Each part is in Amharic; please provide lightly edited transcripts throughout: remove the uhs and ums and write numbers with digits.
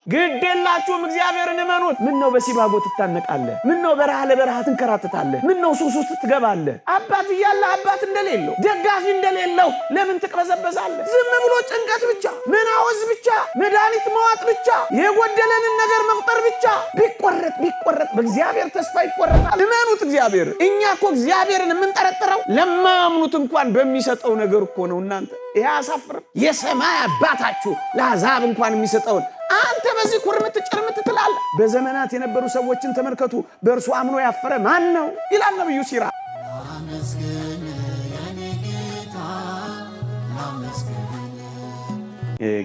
ግዴላችሁም እግዚአብሔርን እመኑት። ምን ነው በሲባጎ ትታነቃለህ? ምን ነው በረሃ ለበረሃ ትንከራተታለህ? ምን ነው ሱስ ውስጥ ትገባለህ? አባት እያለ አባት እንደሌለው ደጋፊ እንደሌለው ለምን ትቅበዘበዛለህ? ዝም ብሎ ጭንቀት ብቻ፣ ምናወዝ ብቻ፣ መድኃኒት መዋጥ ብቻ፣ የጎደለንን ነገር መቁጠር ብቻ። ቢቆረጥ በእግዚአብሔር ተስፋ ይቆረጣል። እመኑት እግዚአብሔር። እኛ እኮ እግዚአብሔርን የምንጠረጥረው ለማያምኑት እንኳን በሚሰጠው ነገር እኮ ነው። እናንተ ይሄ አያሳፍርም? የሰማይ አባታችሁ ለአሕዛብ እንኳን የሚሰጠውን አንተ በዚህ ኩርምት ጭርምት ትላለህ። በዘመናት የነበሩ ሰዎችን ተመልከቱ። በእርሱ አምኖ ያፈረ ማን ነው ይላል ነብዩ ሲራክ።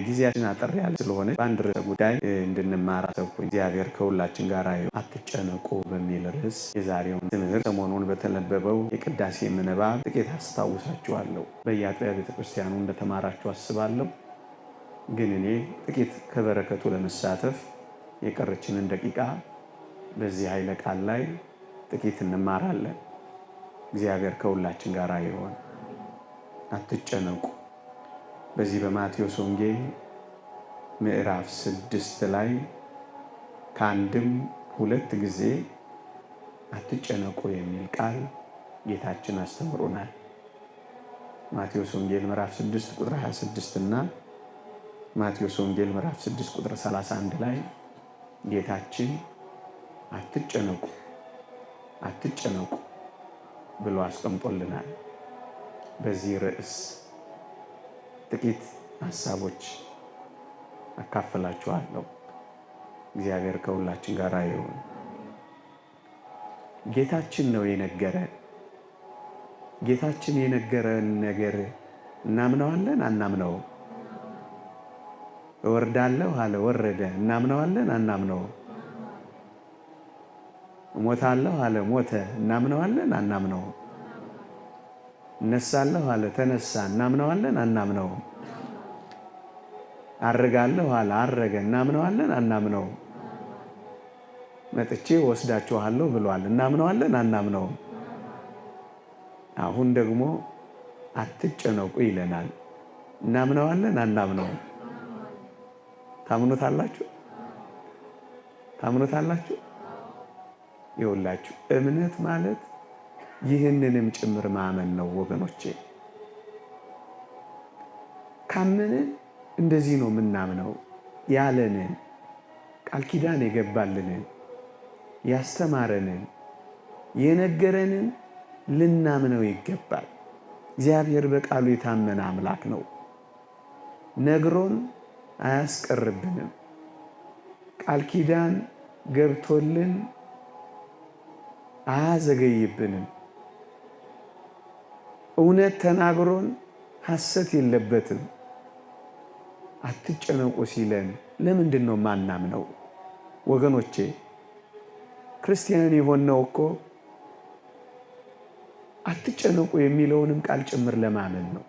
ጊዜያችን አጠር ያለ ስለሆነ በአንድ ርዕሰ ጉዳይ እንድንማር አሰብኩኝ። እግዚአብሔር ከሁላችን ጋር አትጨነቁ በሚል ርዕስ የዛሬውን ትምህርት ሰሞኑን በተነበበው የቅዳሴ ምንባብ ጥቂት አስታውሳችኋለሁ። በየአጥቢያ ቤተክርስቲያኑ እንደተማራችሁ አስባለሁ። ግን እኔ ጥቂት ከበረከቱ ለመሳተፍ የቀረችንን ደቂቃ በዚህ ኃይለ ቃል ላይ ጥቂት እንማራለን። እግዚአብሔር ከሁላችን ጋር ይሁን። አትጨነቁ። በዚህ በማቴዎስ ወንጌል ምዕራፍ 6 ላይ ከአንድም ሁለት ጊዜ አትጨነቁ የሚል ቃል ጌታችን አስተምሮናል። ማቴዎስ ወንጌል ምዕራፍ 6 ቁጥር 26 እና ማቴዎስ ወንጌል ምዕራፍ 6 ቁጥር 31 ላይ ጌታችን አትጨነቁ ብሎ አስቀምጦልናል። በዚህ ርዕስ ጥቂት ሐሳቦች አካፍላችኋለሁ። እግዚአብሔር ከሁላችን ጋር ይሁን። ጌታችን ነው የነገረን። ጌታችን የነገረን ነገር እናምነዋለን አናምነው? እወርዳለሁ አለ፣ ወረደ። እናምነዋለን አናምነው? እሞታለሁ አለ፣ ሞተ። እናምነዋለን አናምነው? እነሳለሁ አለ፣ ተነሳ። እናምነዋለን አናምነው? አርጋለሁ አለ፣ አረገ። እናምነዋለን አናምነው? መጥቼ ወስዳችኋለሁ ብሏል። እናምነዋለን አናምነው? አሁን ደግሞ አትጨነቁ ይለናል። እናምነዋለን አናምነው? ታምኑታላችሁ? ይኸውላችሁ እምነት ማለት ይህንንም ጭምር ማመን ነው ወገኖቼ። ካመንን እንደዚህ ነው የምናምነው። ያለንን ቃል ኪዳን የገባልንን ያስተማረንን የነገረንን ልናምነው ይገባል። እግዚአብሔር በቃሉ የታመነ አምላክ ነው። ነግሮን አያስቀርብንም። ቃል ኪዳን ገብቶልን አያዘገይብንም። እውነት ተናግሮን ሐሰት የለበትም። አትጨነቁ ሲለን ለምንድን ነው ማናምነው? ወገኖቼ ክርስቲያን የሆነው እኮ አትጨነቁ የሚለውንም ቃል ጭምር ለማመን ነው።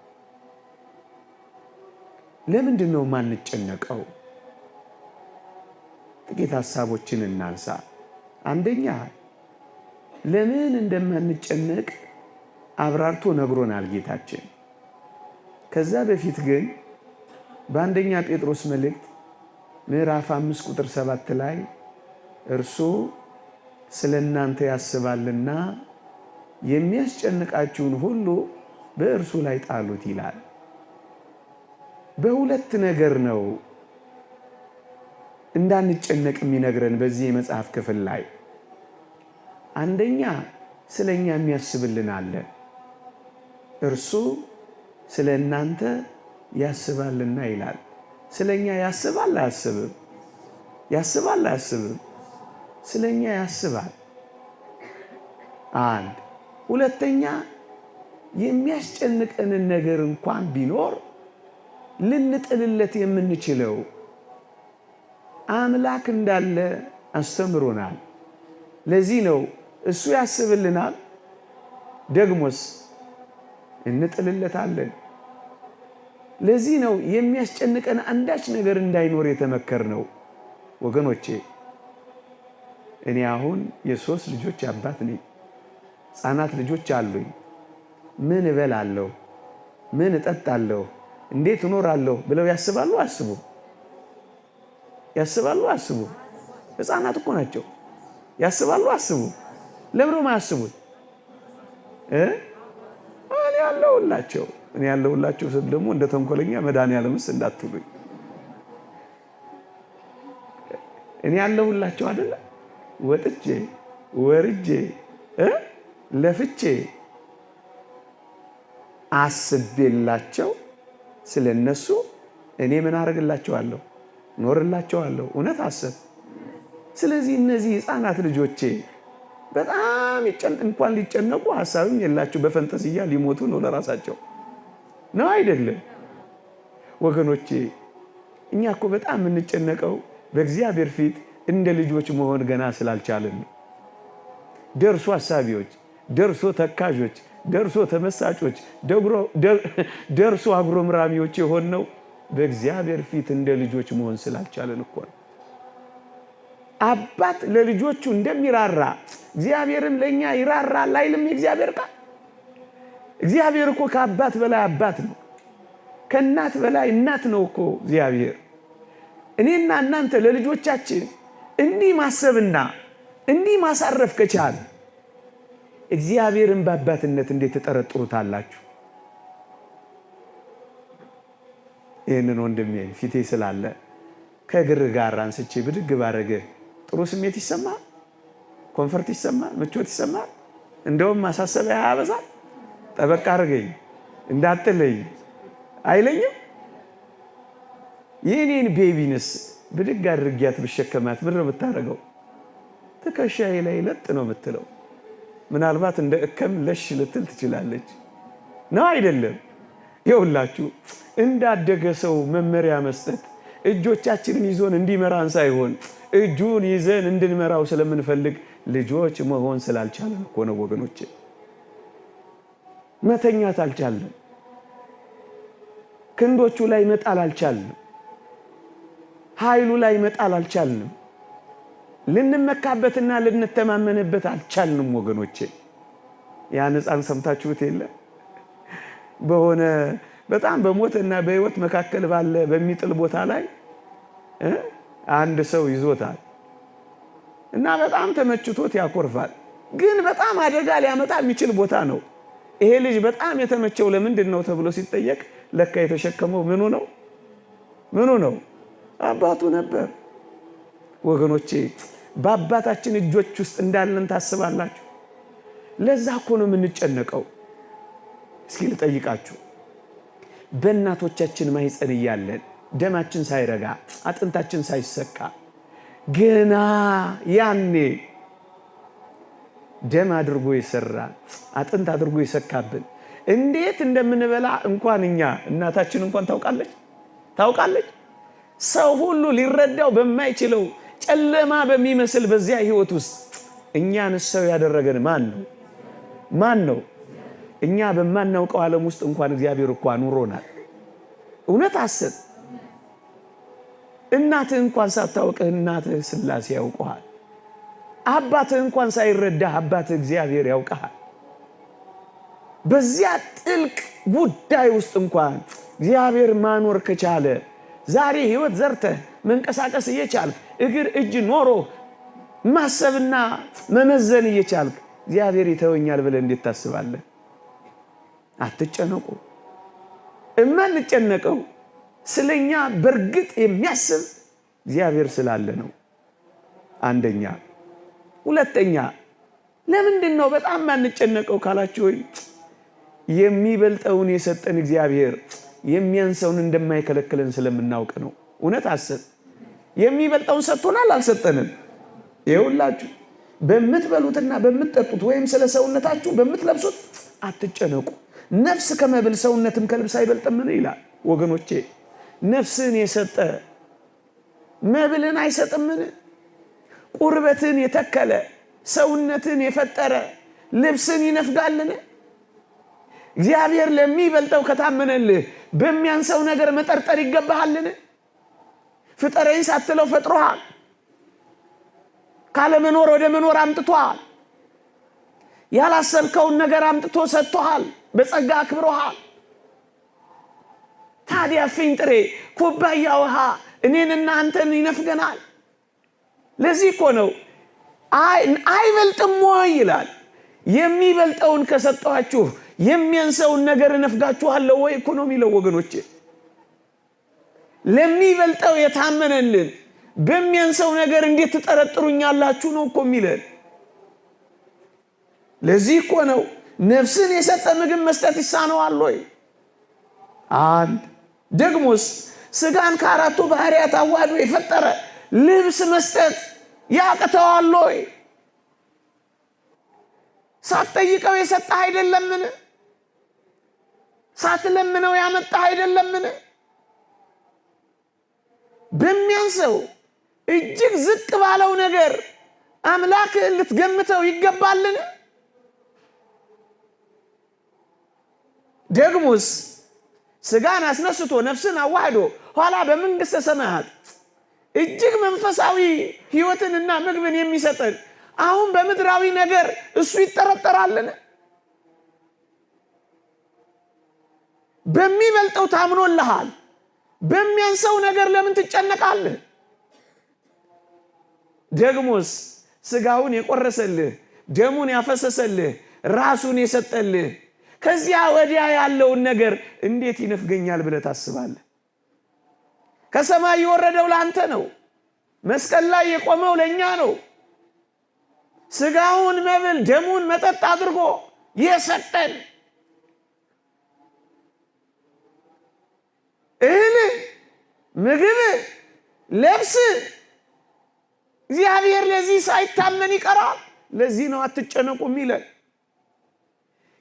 ለምንድን ነው ማንጨነቀው? ጥቂት ሐሳቦችን እናንሳ። አንደኛ ለምን እንደማንጨነቅ አብራርቶ ነግሮናል ጌታችን። ከዛ በፊት ግን በአንደኛ ጴጥሮስ መልእክት ምዕራፍ 5 ቁጥር 7 ላይ እርሱ ስለ እናንተ ያስባልና የሚያስጨንቃችሁን ሁሉ በእርሱ ላይ ጣሉት ይላል። በሁለት ነገር ነው እንዳንጨነቅ የሚነግረን በዚህ የመጽሐፍ ክፍል ላይ። አንደኛ ስለኛ የሚያስብልን አለ። እርሱ ስለ እናንተ ያስባልና ይላል። ስለኛ ያስባል አያስብም? ያስባል አያስብም? ስለኛ ያስባል። አንድ ሁለተኛ የሚያስጨንቀንን ነገር እንኳን ቢኖር ልንጥልለት የምንችለው አምላክ እንዳለ አስተምሮናል። ለዚህ ነው እሱ ያስብልናል፣ ደግሞስ እንጥልለታለን። ለዚህ ነው የሚያስጨንቀን አንዳች ነገር እንዳይኖር የተመከርነው። ወገኖቼ እኔ አሁን የ3 ልጆች አባት ነኝ። ሕፃናት ልጆች አሉኝ። ምን እበላለሁ፣ ምን እጠጣለሁ፣ እንዴት እኖራለሁ ብለው ያስባሉ? አስቡ። ያስባሉ አስቡ። ሕፃናት እኮ ናቸው። ያስባሉ አስቡ። ለምን ማያስቡት? እኔ ያለሁላቸው ስል ደግሞ እንደ ተንኮለኛ መድኃኒዓለምስ እንዳትሉኝ። እኔ ያለሁላቸው አይደለ? ወጥቼ ወርጄ ለፍቼ አስቤላቸው ስለነሱ እኔ ምን አደርግላቸዋለሁ? ኖርላቸዋለሁ። እውነት አሰብ። ስለዚህ እነዚህ ሕፃናት ልጆቼ በጣም እንኳን ሊጨነቁ ሐሳብም የላቸው በፈንጠዝያ ሊሞቱ ነው ለራሳቸው ነው አይደለም ወገኖቼ? እኛ እኮ በጣም የምንጨነቀው በእግዚአብሔር ፊት እንደ ልጆች መሆን ገና ስላልቻለን ነው። ደርሶ አሳቢዎች፣ ደርሶ ተካዦች፣ ደርሶ ተመሳጮች፣ ደርሶ አጉረምራሚዎች የሆነው በእግዚአብሔር ፊት እንደ ልጆች መሆን ስላልቻለን እኮ ነው። አባት ለልጆቹ እንደሚራራ እግዚአብሔርም ለኛ ይራራል አይልም የእግዚአብሔር ቃል? እግዚአብሔር እኮ ከአባት በላይ አባት ነው። ከእናት በላይ እናት ነው እኮ እግዚአብሔር። እኔና እናንተ ለልጆቻችን እንዲህ ማሰብና እንዲህ ማሳረፍ ከቻለ እግዚአብሔርን በአባትነት እንዴት ተጠረጥሩታላችሁ? ይህንን ወንድሜ ፊቴ ስላለ ከእግር ጋር አንስቼ ብድግ ባረገ ጥሩ ስሜት ይሰማል? ኮንፈርት ይሰማል? ምቾት ይሰማል? እንደውም ማሳሰቢያ ያበዛል። ጠበቅ አድርገኝ እንዳትለይ አይለኝም? የኔን ቤቢንስ ብድግ አድርጊያት ብሸከማት ምን ነው የምታደርገው? ትከሻዬ ላይ ለጥ ነው የምትለው። ምናልባት እንደ እከም ለሽ ልትል ትችላለች። ነው አይደለም? ይኸውላችሁ እንዳደገ ሰው መመሪያ መስጠት እጆቻችንን ይዞን እንዲመራን ሳይሆን እጁን ይዘን እንድንመራው ስለምንፈልግ ልጆች መሆን ስላልቻለን እኮ ነው ወገኖቼ። መተኛት አልቻለም። ክንዶቹ ላይ መጣል አልቻለም። ኃይሉ ላይ መጣል አልቻልንም። ልንመካበትና ልንተማመንበት አልቻልንም ወገኖቼ። ያን ሕፃን ሰምታችሁት የለ? በሆነ በጣም በሞትና በሕይወት መካከል ባለ በሚጥል ቦታ ላይ አንድ ሰው ይዞታል እና በጣም ተመችቶት ያኮርፋል። ግን በጣም አደጋ ሊያመጣ የሚችል ቦታ ነው። ይሄ ልጅ በጣም የተመቸው ለምንድን ነው ተብሎ ሲጠየቅ ለካ የተሸከመው ምኑ ነው? አባቱ ነበር። ወገኖቼ በአባታችን እጆች ውስጥ እንዳለን ታስባላችሁ? ለዛ እኮ ነው የምንጨነቀው። እስኪ ልጠይቃችሁ፣ በእናቶቻችን ማህፀን እያለን ደማችን ሳይረጋ አጥንታችን ሳይሰካ ገና ያኔ ደም አድርጎ የሰራ አጥንት አድርጎ የሰካብን እንዴት እንደምንበላ እንኳን እኛ እናታችን እንኳን ታውቃለች። ሰው ሁሉ ሊረዳው በማይችለው ጨለማ በሚመስል በዚያ ህይወት ውስጥ እኛን ሰው ያደረገን ማን ነው? እኛ በማናውቀው ዓለም ውስጥ እንኳን እግዚአብሔር እኮ አኑሮናል። እውነት አሰብ። እናትህ እንኳን ሳታውቅህ እናትህ ሥላሴ ያውቀዋል። አባትህ እንኳን ሳይረዳህ አባትህ እግዚአብሔር ያውቀሃል። በዚያ ጥልቅ ጉዳይ ውስጥ እንኳን እግዚአብሔር ማኖር ከቻለ ዛሬ ህይወት ዘርተህ መንቀሳቀስ እየቻልክ እግር እጅ ኖሮ ማሰብና መመዘን እየቻልክ እግዚአብሔር ይተወኛል ብለህ እንዴት ታስባለህ? አትጨነቁ። እማንጨነቀው ስለኛ በርግጥ የሚያስብ እግዚአብሔር ስላለ ነው። አንደኛ። ሁለተኛ ለምንድን ነው በጣም ማንጨነቀው ካላችሁ የሚበልጠውን የሰጠን እግዚአብሔር የሚያንሰውን እንደማይከለክለን ስለምናውቅ ነው። እውነት አሰብ። የሚበልጠውን ሰጥቶናል አልሰጠንም? ይኸውላችሁ በምትበሉትና በምትጠጡት ወይም ስለ ሰውነታችሁ በምትለብሱት አትጨነቁ። ነፍስ ከመብል ሰውነትም ከልብስ አይበልጥምን ይላል። ወገኖቼ ነፍስን የሰጠ መብልን አይሰጥምን? ቁርበትን የተከለ ሰውነትን የፈጠረ ልብስን ይነፍጋልን? እግዚአብሔር ለሚበልጠው ከታመነልህ በሚያንሰው ነገር መጠርጠር ይገባሃልን? ፍጠረኝ ሳትለው ፈጥሮሃል። ካለመኖር ወደ መኖር አምጥቶሃል። ያላሰብከውን ነገር አምጥቶ ሰጥቶሃል። በጸጋ አክብሮሃል። ታዲያ ፍንጥሬ ኩባያ ውሃ እኔንና አንተን ይነፍገናል። ለዚህ እኮ ነው አይበልጥም ወይ ይላል። የሚበልጠውን ከሰጣችሁ የሚያንሰውን ነገር እነፍጋችኋለሁ ወይ እኮ ነው የሚለው ወገኖቼ። ለሚበልጠው የታመነልን በሚያንሰው ነገር እንዴት ትጠረጥሩኛላችሁ ነው እኮ የሚለን። ለዚህ እኮ ነው ነፍስን የሰጠ ምግብ መስጠት ይሳነዋል ወይ? አንድ ደግሞስ ስጋን ከአራቱ ባህሪያት አዋህዶ የፈጠረ ልብስ መስጠት ያቅተዋል ወይ? ሳትጠይቀው የሰጠህ አይደለምን? ሳትለምነው ያመጣህ አይደለምን? በሚያንሰው እጅግ ዝቅ ባለው ነገር አምላክህን ልትገምተው ይገባልን? ደግሞስ ስጋን አስነስቶ ነፍስን አዋህዶ ኋላ በመንግሥተ ሰማያት እጅግ መንፈሳዊ ሕይወትንና ምግብን የሚሰጠን አሁን በምድራዊ ነገር እሱ ይጠረጠራልን? በሚበልጠው ታምኖልሃል። በሚያንሰው ነገር ለምን ትጨነቃለህ? ደግሞስ ስጋውን የቆረሰልህ ደሙን ያፈሰሰልህ ራሱን የሰጠልህ ከዚያ ወዲያ ያለውን ነገር እንዴት ይነፍገኛል ብለህ ታስባለህ? ከሰማይ የወረደው ለአንተ ነው። መስቀል ላይ የቆመው ለእኛ ነው። ስጋውን መብል ደሙን መጠጥ አድርጎ የሰጠን እህል ምግብ ለብስ እግዚአብሔር ለዚህ ሳይታመን ይቀራል። ለዚህ ነው አትጨነቁ የሚለን።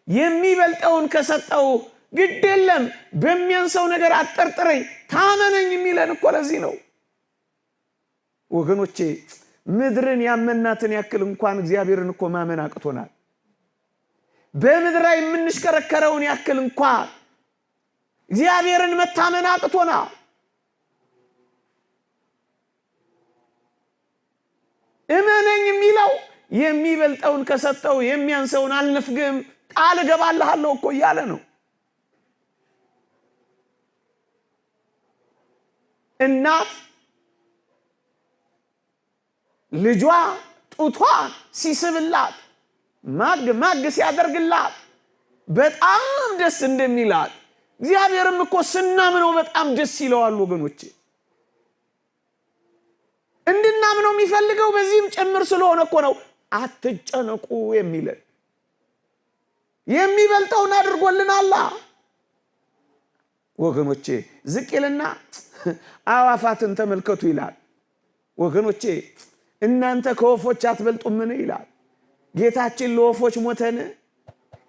የሚበልጠውን ከሰጠው ግድ የለም በሚያንሰው ነገር አጠርጥረኝ ታመነኝ የሚለን እኮ ለዚህ ነው ወገኖቼ። ምድርን ያመናትን ያክል እንኳን እግዚአብሔርን እኮ ማመን አቅቶናል። በምድር ላይ የምንሽከረከረውን ያክል እንኳን እግዚአብሔርን መታመን አቅቶናል። እመነኝ የሚለው የሚበልጠውን ከሰጠው የሚያንሰውን አልነፍግም ቃል እገባልሃለሁ እኮ እያለ ነው። እናት ልጇ ጡቷ ሲስብላት ማግ ሲያደርግላት በጣም ደስ እንደሚላት እግዚአብሔርም እኮ ስናምነው በጣም ደስ ይለዋል ወገኖቼ። እንድናምነው የሚፈልገው በዚህም ጭምር ስለሆነ እኮ ነው አትጨነቁ የሚለን። የሚበልጠውን አድርጎልናል ወገኖቼ። ዝቅ ይልና አዋፋትን ተመልከቱ ይላል። ወገኖቼ እናንተ ከወፎች አትበልጡምን ይላል። ጌታችን ለወፎች ሞተን?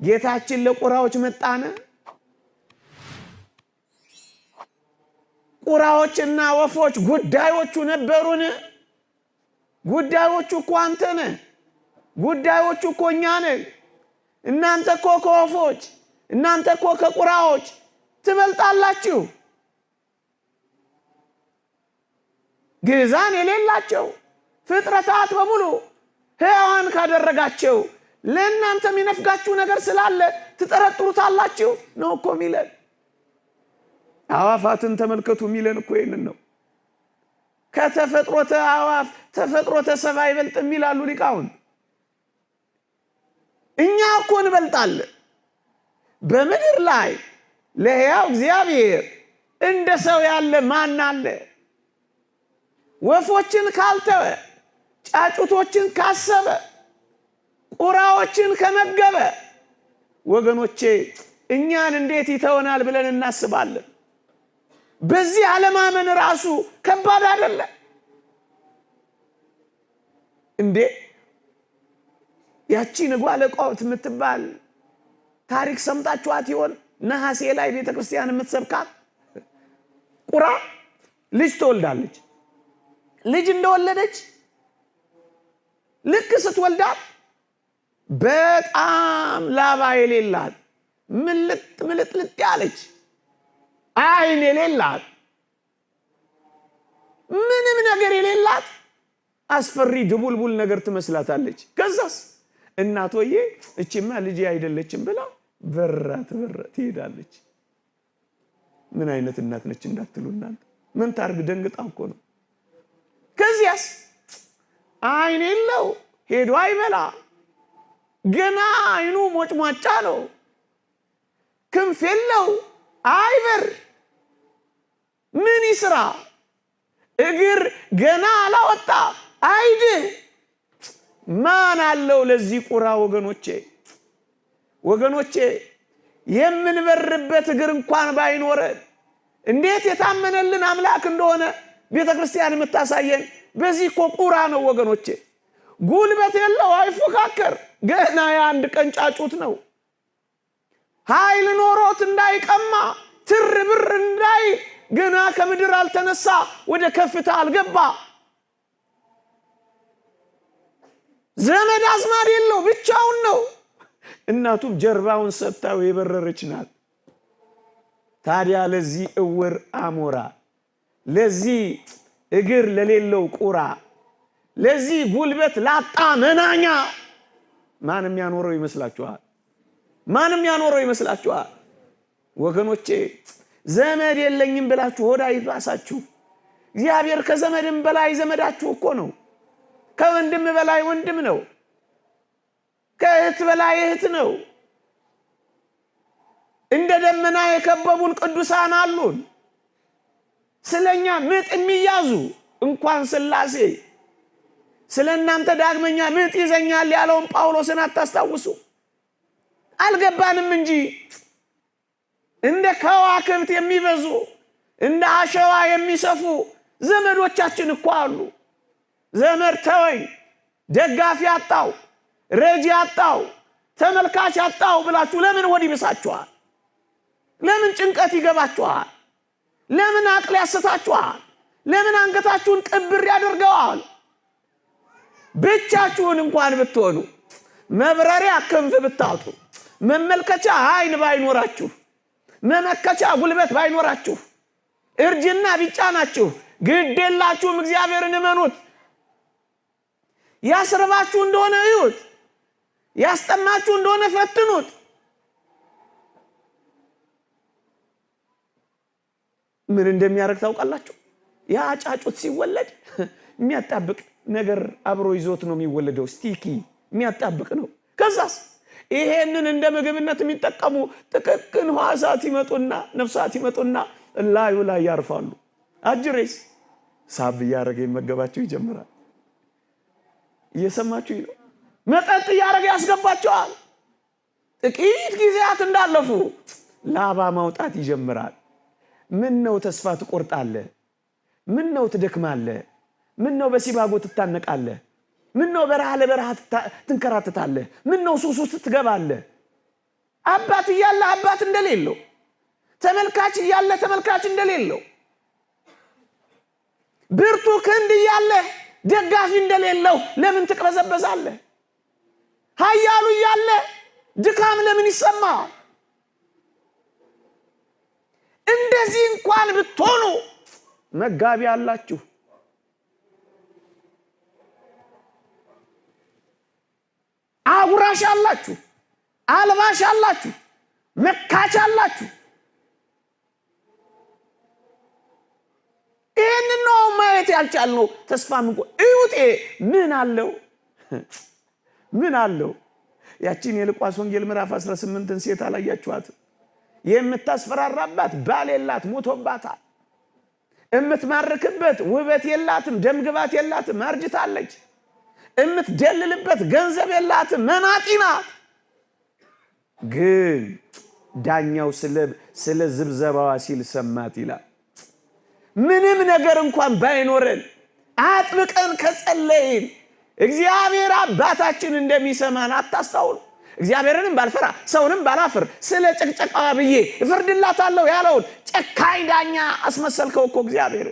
ጌታችን ለቁራዎች መጣን? ቁራዎችና ወፎች ጉዳዮቹ ነበሩን? ጉዳዮቹ እኮ አንተ ነህ። ጉዳዮቹ እኮ እኛ ነን። እናንተ እኮ ከወፎች እናንተ እኮ ከቁራዎች ትበልጣላችሁ። ግዛን የሌላቸው ፍጥረታት በሙሉ ሕያዋን ካደረጋቸው ለእናንተ የሚነፍጋችሁ ነገር ስላለ ትጠረጥሩታላችሁ ነው እኮ የሚለን። አዋፋትን ተመልከቱ የሚለን እኮ ይህንን ነው። ከተፈጥሮተ አዋፍ ተፈጥሮተ ሰማይ ይበልጥም ይላሉ ሊቃውንት። እኛ እኮ እንበልጣለን። በምድር ላይ ለሕያው እግዚአብሔር እንደ ሰው ያለ ማን አለ? ወፎችን ካልተወ፣ ጫጩቶችን ካሰበ፣ ቁራዎችን ከመገበ ወገኖቼ እኛን እንዴት ይተወናል ብለን እናስባለን? በዚህ አለማመን ራሱ ከባድ አይደለ እንዴ? ያቺ ንጓለ ቆብት የምትባል ታሪክ ሰምታችኋት ይሆን? ነሐሴ ላይ ቤተክርስቲያን የምትሰብካት ቁራ ልጅ ትወልዳለች። ልጅ እንደወለደች ልክ ስትወልዳት በጣም ላባ የሌላት ምልጥ ያለች አይን የሌላት ምንም ነገር የሌላት አስፈሪ ድቡልቡል ነገር ትመስላታለች። ከዛስ እናቶዬ እቺማ ልጅ አይደለችም ብላ በራ ትሄዳለች። ምን አይነት እናት ነች እንዳትሉ እናንተ ምን ታርግ ደንግጣ እኮ ነው። ከዚያስ አይን የለው ሄዶ አይበላ ገና አይኑ ሞጭሟጫ ነው። ክንፍ የለው አይበር ምን ይስራ? እግር ገና አላወጣ አይድ ማን አለው ለዚህ ቁራ? ወገኖቼ የምንበርበት እግር እንኳን ባይኖረን እንዴት የታመነልን አምላክ እንደሆነ ቤተክርስቲያን የምታሳየን በዚህ እኮ ቁራ ነው ወገኖቼ። ጉልበት የለው አይፎካከር ገና የአንድ ቀን ጫጩት ነው። ኃይል ኖሮት እንዳይቀማ ትርብር እንዳይ ገና ከምድር አልተነሳ ወደ ከፍታ አልገባ። ዘመድ አዝማድ የለው ብቻውን ነው። እናቱም ጀርባውን ሰጥታው የበረረች ናት። ታዲያ ለዚህ እውር አሞራ፣ ለዚህ እግር ለሌለው ቁራ፣ ለዚህ ጉልበት ላጣ መናኛ ማንም ያኖረው ይመስላችኋል? ማንም ያኖረው ይመስላችኋል? ወገኖቼ ዘመድ የለኝም ብላችሁ ሆዳ ይባሳችሁ። እግዚአብሔር ከዘመድም በላይ ዘመዳችሁ እኮ ነው። ከወንድም በላይ ወንድም ነው። ከእህት በላይ እህት ነው። እንደ ደመና የከበቡን ቅዱሳን አሉን። ስለኛ ምጥ የሚያዙ እንኳን ሥላሴ ስለናንተ ዳግመኛ ምጥ ይዘኛል ያለውን ጳውሎስን አታስታውሱ? አልገባንም እንጂ እንደ ከዋክብት የሚበዙ እንደ አሸዋ የሚሰፉ ዘመዶቻችን እኮ አሉ። ዘመድ ተወኝ፣ ደጋፊ አጣው፣ ረጂ አጣው፣ ተመልካች አጣው ብላችሁ ለምን ሆድ ይብሳችኋል? ለምን ጭንቀት ይገባችኋል? ለምን አቅል ያስታችኋል? ለምን አንገታችሁን ቅብር ያደርገዋል? ብቻችሁን እንኳን ብትሆኑ መብረሪያ ክንፍ ብታጡ መመልከቻ አይን ባይኖራችሁ መመከቻ ጉልበት ባይኖራችሁ እርጅና ቢጫናችሁ ግድ የላችሁም። እግዚአብሔርን እመኑት። ያስርባችሁ እንደሆነ እዩት፣ ያስጠማችሁ እንደሆነ ፈትኑት። ምን እንደሚያደርግ ታውቃላችሁ? ያ ጫጩት ሲወለድ የሚያጣብቅ ነገር አብሮ ይዞት ነው የሚወለደው። ስቲኪ የሚያጣብቅ ነው። ከዛስ ይሄንን እንደ ምግብነት የሚጠቀሙ ጥቅቅን ሕዋሳት ይመጡና ነፍሳት ይመጡና ላዩ ላይ ያርፋሉ። አጅሬስ ሳብ እያደረገ ይመገባቸው ይጀምራል። እየሰማችሁ ነው። መጠጥ እያደረገ ያስገባቸዋል። ጥቂት ጊዜያት እንዳለፉ ላባ ማውጣት ይጀምራል። ምን ነው ተስፋ ትቆርጣለህ? ምን ነው ትደክማለህ? ምን ነው በሲባጎ ትታነቃለህ? ምን ነው በረሃ ለበረሃ ትንከራተታለህ? ምን ነው ሱስ ውስጥ ትገባለህ? አባት እያለ አባት እንደሌለው፣ ተመልካች እያለ ተመልካች እንደሌለው፣ ብርቱ ክንድ እያለ ደጋፊ እንደሌለው ለምን ትቅበዘበዛለህ? ኃያሉ እያለ ድካም ለምን ይሰማል? እንደዚህ እንኳን ብትሆኑ መጋቢ አላችሁ። አጉራሽ አላችሁ፣ አልባሽ አላችሁ፣ መካች አላችሁ። ይህንን ነው ማየት ያልቻልነው። ተስፋ እዩቴ ምን አለው? ምን አለው? ያቺን የሉቃስ ወንጌል ምዕራፍ 18ን ሴት አላያችኋት? የምታስፈራራባት ባል የላት ሞቶባታል። የምትማርክበት ውበት የላትም፣ ደምግባት የላትም፣ አርጅታለች። የምትደልልበት ገንዘብ የላትም፣ መናጢ ናት። ግን ዳኛው ስለ ዝብዘባዋ ሲል ሰማት ይላል። ምንም ነገር እንኳን ባይኖረን አጥብቀን ከጸለይን እግዚአብሔር አባታችን እንደሚሰማን አታስታውሉ? እግዚአብሔርንም ባልፈራ ሰውንም ባላፍር ስለ ጨቅጨቃዋ ብዬ እፈርድላታለሁ ያለውን ጨካኝ ዳኛ አስመሰልከው እኮ እግዚአብሔር።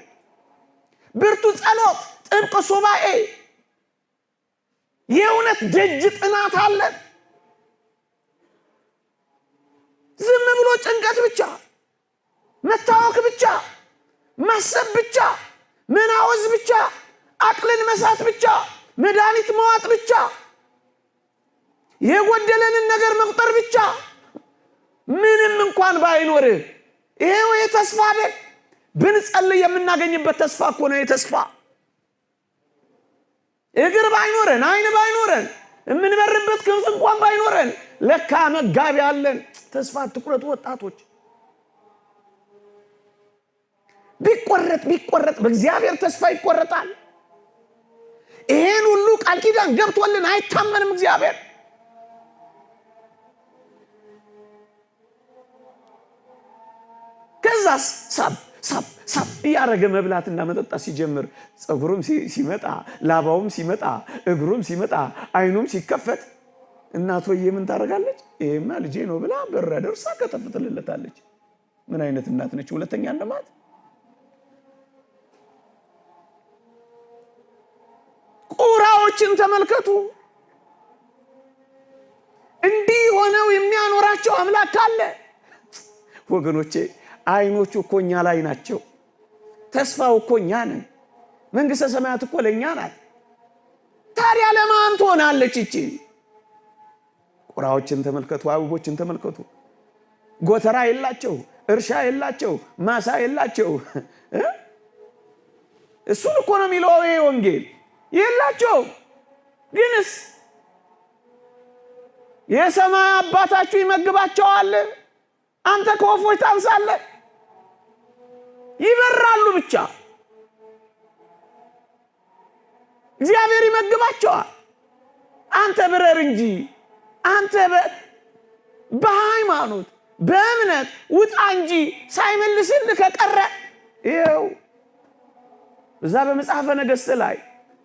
ብርቱ ጸሎት፣ ጥብቅ ሱባኤ፣ የእውነት ደጅ ጥናት አለን። ዝም ብሎ ጭንቀት ብቻ፣ መታወክ ብቻ፣ ማሰብ ብቻ፣ መናወዝ ብቻ፣ አቅልን መሳት ብቻ፣ መድኃኒት መዋጥ ብቻ፣ የጎደለንን ነገር መቁጠር ብቻ። ምንም እንኳን ባይኖር ይሄው የተስፋ አይደል? ብንጸልይ የምናገኝበት ተስፋ እኮ ነው። የተስፋ እግር ባይኖረን አይን ባይኖረን የምንበርበት ክንፍ እንኳን ባይኖረን ለካ መጋቢ አለን። ተስፋ አትቁረጡ ወጣቶች። ቢቆረጥ በእግዚአብሔር ተስፋ ይቆረጣል። ይሄን ሁሉ ቃል ኪዳን ገብቶልን አይታመንም እግዚአብሔር። ከዛስ ሳብ እያረገ መብላትና መጠጣት ሲጀምር ጸጉሩም ሲመጣ ላባውም ሲመጣ እግሩም ሲመጣ አይኑም ሲከፈት እናቶዬ ምን ታደርጋለች? ይሄማ ልጄ ነው ብላ በራ ደርሳ ከተፍትልለታለች። ምን አይነት እናት ነች? ሁለተኛ እንደማት ቁራዎችን ተመልከቱ። እንዲህ ሆነው የሚያኖራቸው አምላክ አለ ወገኖቼ። አይኖቹ እኮ እኛ ላይ ናቸው። ተስፋው እኮ እኛ ነን። መንግሥተ ሰማያት እኮ ለእኛ ናት። ታዲያ ለማን ትሆናለች እቺ? ቁራዎችን ተመልከቱ፣ አበቦችን ተመልከቱ። ጎተራ የላቸው፣ እርሻ የላቸው፣ ማሳ የላቸው። እሱን እኮ ነው የሚለው ይሄ ወንጌል። የላቸው ግንስ የሰማይ አባታችሁ ይመግባቸዋል። አንተ ከወፎች ታንሳለህ። ይበራሉ ብቻ እግዚአብሔር ይመግባቸዋል። አንተ ብረር እንጂ አንተ በሃይማኖት በእምነት ውጣ እንጂ ሳይመልስልህ ከቀረ ይኸው እዛ በመጽሐፈ ነገሥት ላይ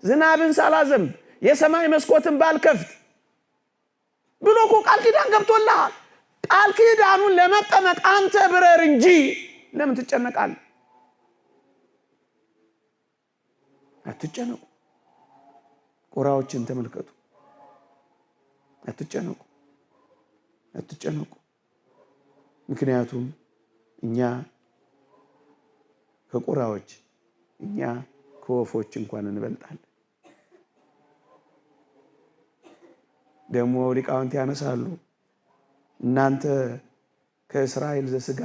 ዝናብን ሳላዘንብ የሰማይ መስኮትን ባልከፍት ብሎ እኮ ቃል ኪዳን ገብቶልሃል። ቃል ኪዳኑን ለመጠመቅ አንተ ብረር እንጂ ለምን ትጨነቃለህ? አትጨነቁ። ቁራዎችን ተመልከቱ። አትጨነቁ። ምክንያቱም እኛ ከቁራዎች እኛ ከወፎች እንኳን እንበልጣለን። ደግሞ ሊቃውንት ያነሳሉ እናንተ ከእስራኤል ዘሥጋ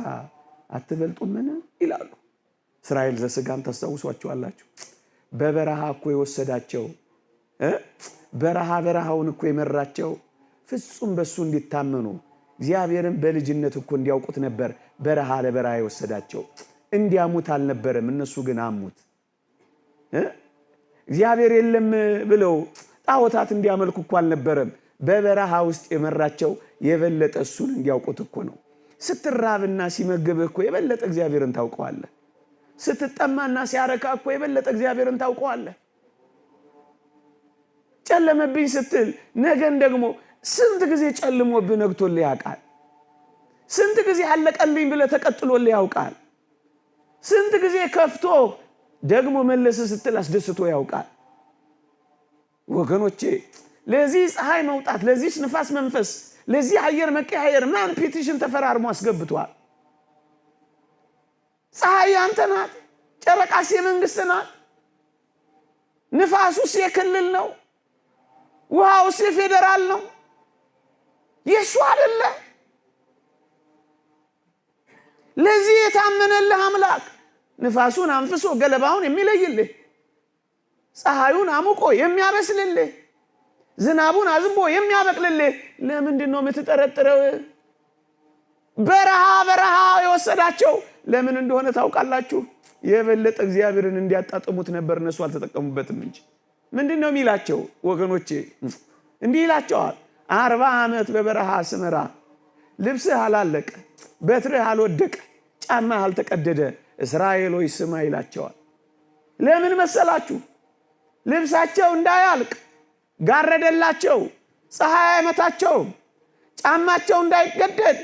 አትበልጡምን ይላሉ። እስራኤል ዘሥጋን ታስታውሷቸዋላችሁ። በበረሃ እኮ የወሰዳቸው በረሃውን እኮ የመራቸው ፍጹም በሱ እንዲታመኑ እግዚአብሔርን በልጅነት እኮ እንዲያውቁት ነበር በረሃ ለበረሃ የወሰዳቸው። እንዲያሙት አልነበረም። እነሱ ግን አሙት። እግዚአብሔር የለም ብለው ጣዖታት እንዲያመልኩ እኮ አልነበረም። በበረሃ ውስጥ የመራቸው የበለጠ እሱን እንዲያውቁት እኮ ነው። ስትራብና ሲመግብህ እኮ የበለጠ እግዚአብሔርን ታውቀዋለህ። ስትጠማና ሲያረካ እኮ የበለጠ እግዚአብሔርን ታውቀዋለህ። ጨለመብኝ ስትል ነገን ደግሞ ስንት ጊዜ ጨልሞብህ ነግቶልህ ያውቃል። ስንት ጊዜ አለቀልኝ ብለህ ተቀጥሎልህ ያውቃል። ስንት ጊዜ ከፍቶ ደግሞ መለስ ስትል አስደስቶ ያውቃል። ወገኖቼ ለዚህ ፀሐይ መውጣት፣ ለዚህ ንፋስ መንፈስ፣ ለዚህ አየር መቀያየር ማን ፔቲሽን ተፈራርሞ አስገብቷል? ፀሐይ ያንተ ናት። ጨረቃስ የመንግስት ናት። ንፋሱስ የክልል ነው። ውሃውስ የፌደራል ነው። የሱ አይደለ? ለዚህ የታመነልህ አምላክ ንፋሱን አንፍሶ ገለባውን የሚለይልህ፣ ፀሐዩን አሙቆ የሚያበስልልህ፣ ዝናቡን አዝንቦ የሚያበቅልልህ ለምንድን ነው የምትጠረጥረው? በረሃ የወሰዳቸው ለምን እንደሆነ ታውቃላችሁ? የበለጠ እግዚአብሔርን እንዲያጣጥሙት ነበር። እነሱ አልተጠቀሙበትም እንጂ ምንድን ነው የሚላቸው ወገኖቼ? እንዲህ ይላቸዋል 40 ዓመት በበረሃ ስመራ ልብስህ አላለቀ፣ በትርህ አልወደቀ፣ ጫማህ አልተቀደደ፣ እስራኤል ሆይ ስማ ይላቸዋል። ለምን መሰላችሁ? ልብሳቸው እንዳያልቅ ጋረደላቸው። ፀሐይ አይመታቸውም። ጫማቸው እንዳይቀደድ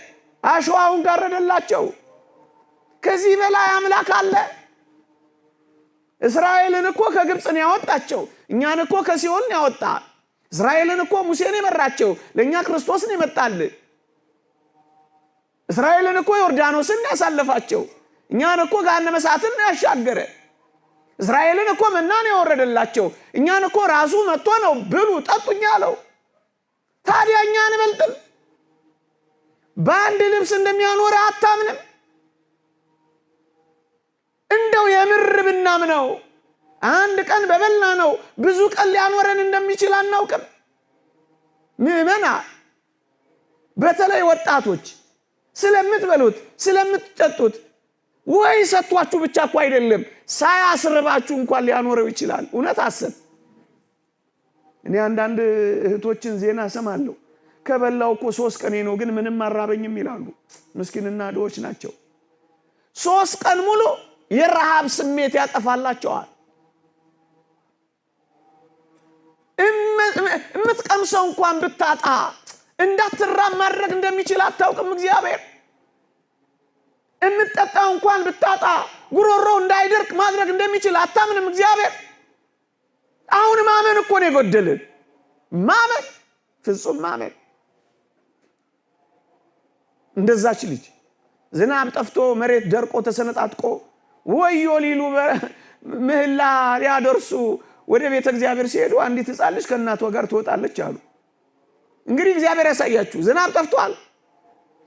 አሸዋውን ጋረደላቸው። ከዚህ በላይ አምላክ አለ? እስራኤልን እኮ ከግብፅ ነው ያወጣቸው። እኛን እኮ ከሲኦል ነው ያወጣ። እስራኤልን እኮ ሙሴን የመራቸው፣ ለእኛ ክርስቶስን ይመጣል። እስራኤልን እኮ ዮርዳኖስን ያሳለፋቸው፣ እኛን እኮ ገሃነመ እሳትን ያሻገረ። እስራኤልን እኮ መናን ያወረደላቸው፣ እኛን እኮ ራሱ መጥቶ ነው ብሉ ጠጡኝ ያለው። ታዲያ እኛ አንበልጥም? በአንድ ልብስ እንደሚያኖር አታምንም? እንደው የምር ብናምነው አንድ ቀን በበላ ነው ብዙ ቀን ሊያኖረን እንደሚችል አናውቅም። ምእመና በተለይ ወጣቶች ስለምትበሉት ስለምትጠጡት ወይ ሰጥቷችሁ ብቻ እኮ አይደለም ሳያስርባችሁ እንኳን ሊያኖረው ይችላል። እውነት አሰብ። እኔ አንዳንድ እህቶችን ዜና ሰማለሁ። ከበላው እኮ 3 ቀን ነው ግን ምንም አራበኝም ይላሉ። ምስኪንና ድሆች ናቸው። 3 ቀን ሙሉ የረሃብ ስሜት ያጠፋላቸዋል። እምትቀምሰው እንኳን ብታጣ እንዳትራብ ማድረግ እንደሚችል አታውቅም እግዚአብሔር። እምትጠጣው እንኳን ብታጣ ጉሮሮ እንዳይደርቅ ማድረግ እንደሚችል አታምንም እግዚአብሔር። አሁን ማመን እኮ ነው የጎደለን። ማመን፣ ፍጹም ማመን። እንደዛች ልጅ ዝናብ ጠፍቶ መሬት ደርቆ ተሰነጣጥቆ ወዮ ሊሉ ምህላ ሊያደርሱ ወደ ቤተ እግዚአብሔር ሲሄዱ አንዲት ሕፃን ልጅ ከእናቷ ጋር ትወጣለች አሉ። እንግዲህ እግዚአብሔር ያሳያችሁ። ዝናብ ጠፍቷል።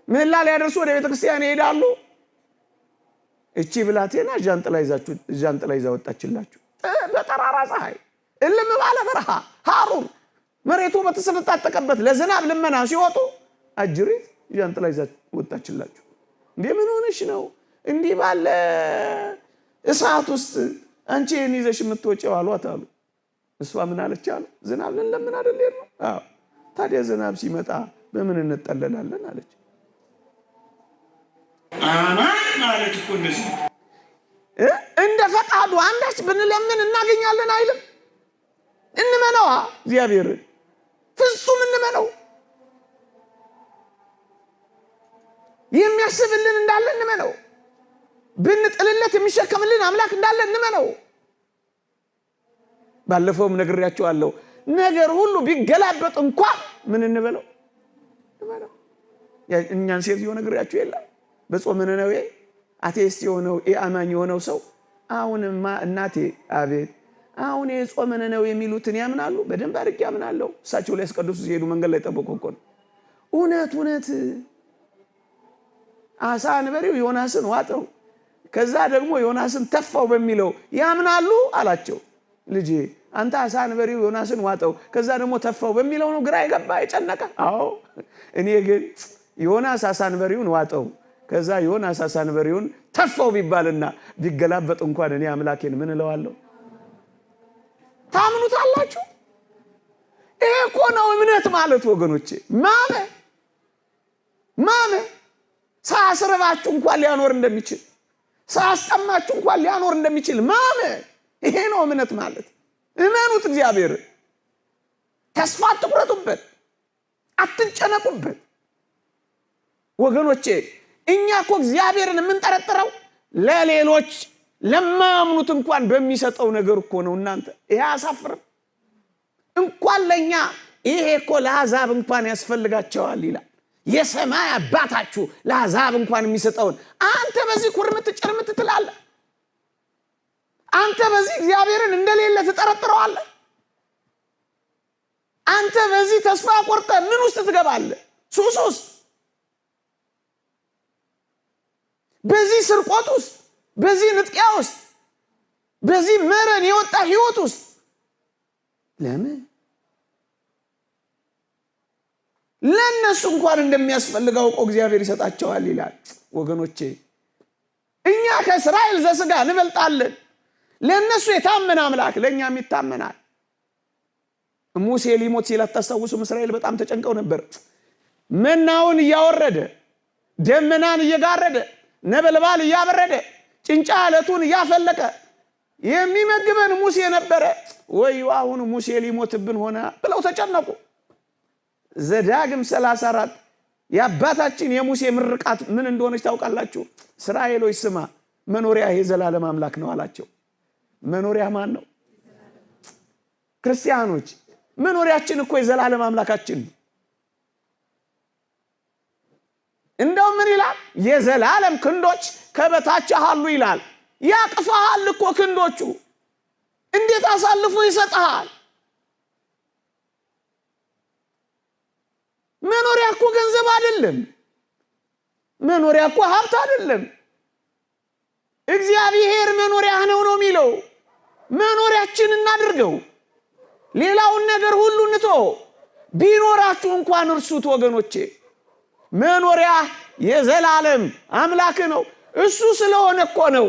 ምህላ ሊያደርሱ ወደ ቤተ ክርስቲያን ይሄዳሉ። እቺ ብላቴና ጃንጥላ ይዛ ወጣችላችሁ። በጠራራ ፀሐይ እልም ባለ በረሃ ሐሩር መሬቱ በተሰነጣጠቀበት ለዝናብ ልመና ሲወጡ አጅሪት ጃንጥላ ይዛ ወጣችላችሁ። እንዴ ምን ሆነሽ ነው እንዲህ ባለ እሳት ውስጥ አንቺ ይዘሽ የምትወጪው አሏት አሉ። እሷ ምን አለች አሉ? ዝናብ ለምን አይደል ነው? አዎ ታዲያ ዝናብ ሲመጣ በምን እንጠለላለን አለች። አማን ማለት እኮ እንደዚህ እንደ ፈቃዱ አንዳች ብንለምን እናገኛለን አይልም? እንመነዋ እግዚአብሔር ፍጹም እንመነው። የሚያስብልን እንዳለ እንመነው። ብንጥልለት የሚሸከምልን አምላክ እንዳለ እንመነው። ባለፈውም ነግሬያችኋለሁ። ነገር ሁሉ ቢገላበጥ እንኳን ምን እንበለው? እንበለው። እኛን ሴትዮ ነግሬያችሁ የለም? በጾመ ነነዌ አቴስት የሆነው ኢአማኝ የሆነው ሰው አሁንማ እናቴ አቤት አሁን የጾመ ነነዌ የሚሉትን ያምናሉ? በደንብ አድርጌ ያምናለሁ። እሳቸው ላይ ያስቀድሱ ሲሄዱ መንገድ ላይ ጠብቆ እኮ ነው። እውነት አሳ አንበሪው ዮናስን ዋጠው ከዛ ደግሞ ዮናስን ተፋው በሚለው ያምናሉ አላቸው። ልጄ አንተ አሳ አንበሪው ዮናስን ዋጠው ከዛ ደግሞ ተፋው በሚለው ነው ግራ የገባ የጨነቀ? አዎ እኔ ግን ዮናስ አሳ አንበሪውን ዋጠው ከዛ ዮናስ አሳ አንበሪውን ተፋው ቢባልና ቢገላበጥ እንኳን እኔ አምላኬን ምን እለዋለሁ? ታምኑታላችሁ? ይሄ እኮ ነው እምነት ማለት ወገኖቼ። ማመን ሳያስርባችሁ እንኳን ሊያኖር እንደሚችል ሳያስጠማችሁ እንኳን ሊያኖር እንደሚችል ማመን፣ ይሄ ነው እምነት ማለት። እመኑት እግዚአብሔር። ተስፋ አትቁረጡበት፣ አትጨነቁበት ወገኖቼ። እኛ እኮ እግዚአብሔርን የምንጠረጥረው ለሌሎች ለማያምኑት እንኳን በሚሰጠው ነገር እኮ ነው። እናንተ ይሄ አያሳፍርም? እንኳን ለኛ ይሄ እኮ ለአሕዛብ እንኳን ያስፈልጋቸዋል ይላል። የሰማይ አባታችሁ ለአሕዛብ እንኳን የሚሰጠውን አንተ በዚህ ኩርምት ጭርምት ትላለህ። አንተ በዚህ እግዚአብሔርን እንደሌለ ትጠረጥረዋለህ። አንተ በዚህ ተስፋ ቆርጠህ ምን ውስጥ ትገባለህ? ሱስ ውስጥ፣ በዚህ ስርቆት ውስጥ፣ በዚህ ንጥቂያ ውስጥ፣ በዚህ መረን የወጣ ህይወት ውስጥ ለምን? ለነሱ እንኳን እንደሚያስፈልገው እኮ እግዚአብሔር ይሰጣቸዋል ይላል። ወገኖቼ እኛ ከእስራኤል ዘስጋ እንበልጣለን። ለነሱ የታመነ አምላክ ለኛም ይታመናል። ሙሴ ሊሞት ሲል አታስታውሱም? እስራኤል በጣም ተጨንቀው ነበር። መናውን እያወረደ ደመናን እየጋረደ ነበልባል እያበረደ ጭንጫ አለቱን እያፈለቀ የሚመግበን ሙሴ ነበረ። ወይ አሁን ሙሴ ሊሞትብን ሆነ ብለው ተጨነቁ። ዘዳግም 34 የአባታችን የሙሴ ምርቃት ምን እንደሆነች ታውቃላችሁ? እስራኤሎች ስማ መኖሪያ የዘላለም አምላክ ነው አላቸው። መኖሪያ ማን ነው? ክርስቲያኖች መኖሪያችን እኮ የዘላለም አምላካችን ነው። እንደው ምን ይላል? የዘላለም ክንዶች ከበታች አሉ ይላል። ያቅፋል እኮ ክንዶቹ። እንዴት አሳልፎ ይሰጣል? መኖሪያ እኮ ገንዘብ አይደለም። መኖሪያ እኮ ሀብት አይደለም። እግዚአብሔር መኖሪያ ነው የሚለው። መኖሪያችን እናድርገው። ሌላውን ነገር ሁሉ እንቶ ቢኖራችሁ እንኳን እርሱት ወገኖቼ። መኖሪያ የዘላለም አምላክ ነው። እሱ ስለሆነ እኮ ነው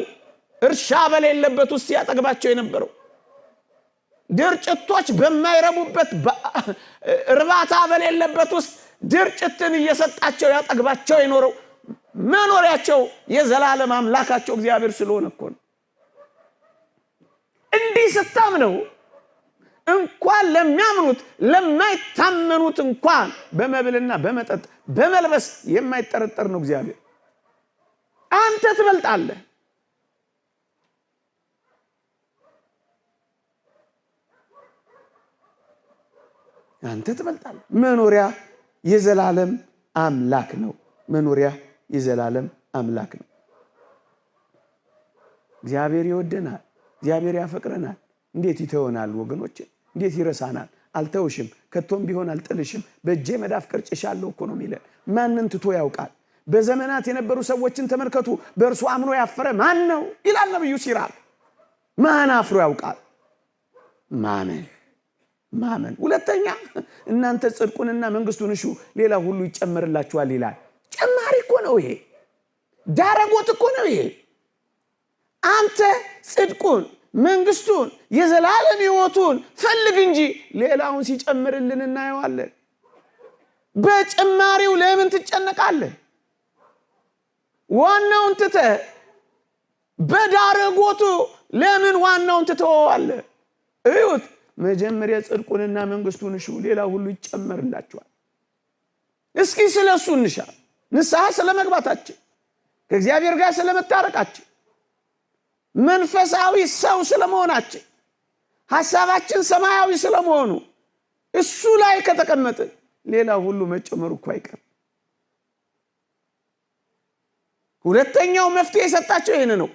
እርሻ በሌለበት ውስጥ ያጠግባቸው የነበረው። ድርጭቶች በማይረቡበት እርባታ በሌለበት ውስጥ ድርጭትን እየሰጣቸው ያጠግባቸው የኖረው መኖሪያቸው የዘላለም አምላካቸው እግዚአብሔር ስለሆነ እኮ ነው። እንዲህ ስታምነው እንኳን ለሚያምኑት ለማይታመኑት እንኳን በመብልና በመጠጥ በመልበስ የማይጠረጠር ነው እግዚአብሔር። አንተ ትበልጣለህ። አንተ ትበልጣለህ። መኖሪያ የዘላለም አምላክ ነው። መኖሪያ የዘላለም አምላክ ነው። እግዚአብሔር ይወደናል። እግዚአብሔር ያፈቅረናል። እንዴት ይተወናል ወገኖች? እንዴት ይረሳናል? አልተውሽም፣ ከቶም ቢሆን አልጥልሽም፣ በእጄ መዳፍ ቀርጬሻለሁ እኮ ነው የሚለን። ማንን ትቶ ያውቃል? በዘመናት የነበሩ ሰዎችን ተመልከቱ። በእርሱ አምኖ ያፈረ ማን ነው ይላል ነብዩ ሲራክ። ማን አፍሮ ያውቃል? ማመን። ሁለተኛ እናንተ ጽድቁንና መንግስቱን እሹ ሌላ ሁሉ ይጨመርላችኋል ይላል። ጨማሪ እኮ ነው ይሄ። ዳረጎት እኮ ነው ይሄ። አንተ ጽድቁን መንግስቱን የዘላለም ሕይወቱን ፈልግ እንጂ ሌላውን ሲጨምርልን እናየዋለን። በጭማሪው ለምን ትጨነቃለህ? ዋናውን ትተህ በዳረጎቱ ለምን ዋናውን ትተዋለህ? እዩት። መጀመሪያ ጽድቁንና መንግስቱን እሹ ሌላ ሁሉ ይጨመርላችኋል። እስኪ ስለሱ እንሻ። ንስሐ ስለመግባታችን፣ ከእግዚአብሔር ጋር ስለመታረቃችን፣ መንፈሳዊ ሰው ስለመሆናችን፣ ሐሳባችን ሰማያዊ ስለመሆኑ እሱ ላይ ከተቀመጥን ሌላ ሁሉ መጨመሩ እኮ አይቀር። ሁለተኛው መፍትሄ የሰጣቸው ይሄን ነው።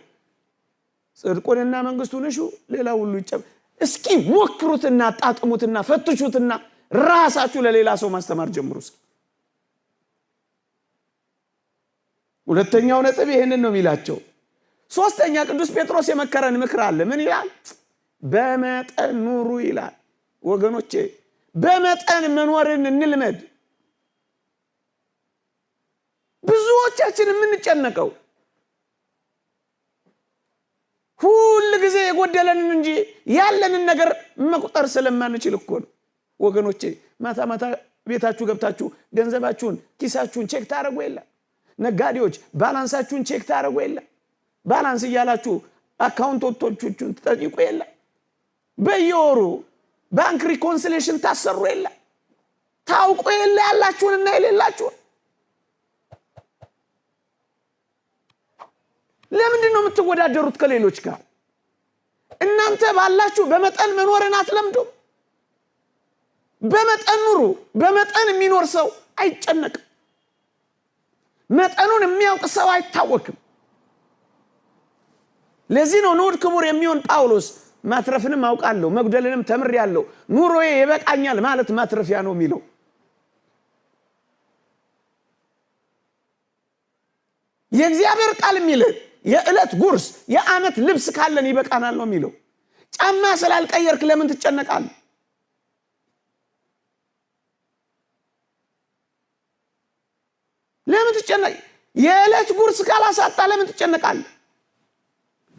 ጽድቁንና መንግስቱን እሹ ሌላ ሁሉ ይጨመር። እስኪ ሞክሩትና ጣጥሙትና ፈትሹትና ራሳችሁ ለሌላ ሰው ማስተማር ጀምሩ። ሁለተኛው ነጥብ ይሄንን ነው የሚላቸው። ሶስተኛ ቅዱስ ጴጥሮስ የመከረን ምክር አለ። ምን ይላል? በመጠን ኑሩ ይላል። ወገኖቼ በመጠን መኖርን እንልመድ። ብዙዎቻችን የምንጨነቀው ሁሉ ጊዜ የጎደለንን እንጂ ያለንን ነገር መቁጠር ስለማንችል እኮ ነው። ወገኖቼ ማታ ማታ ቤታችሁ ገብታችሁ ገንዘባችሁን ኪሳችሁን ቼክ ታደርጉ የለ? ነጋዴዎች ባላንሳችሁን ቼክ ታደርጉ የለ? ባላንስ እያላችሁ አካውንቶቻችሁን ትጠይቁ የለ? በየወሩ ባንክ ሪኮንሲሌሽን ታሰሩ የለ? ታውቁ የለ ያላችሁንና የሌላችሁን? ለምንድን ነው የምትወዳደሩት ከሌሎች ጋር? እናንተ ባላችሁ በመጠን መኖርን አትለምዱም? በመጠን ኑሩ። በመጠን የሚኖር ሰው አይጨነቅም። መጠኑን የሚያውቅ ሰው አይታወክም። ለዚህ ነው ንዑድ ክቡር የሚሆን ጳውሎስ ማትረፍንም አውቃለሁ መጉደልንም ተምሬያለሁ ኑሮዬ ይበቃኛል ማለት ማትረፊያ ነው የሚለው። የእግዚአብሔር ቃል የሚለው የዕለት ጉርስ የዓመት ልብስ ካለን ይበቃናል ነው የሚለው። ጫማ ስላልቀየርክ ለምን ትጨነቃለህ? ለምን ትጨነቅ? የዕለት ጉርስ ካላሳጣ ለምን ትጨነቃለህ?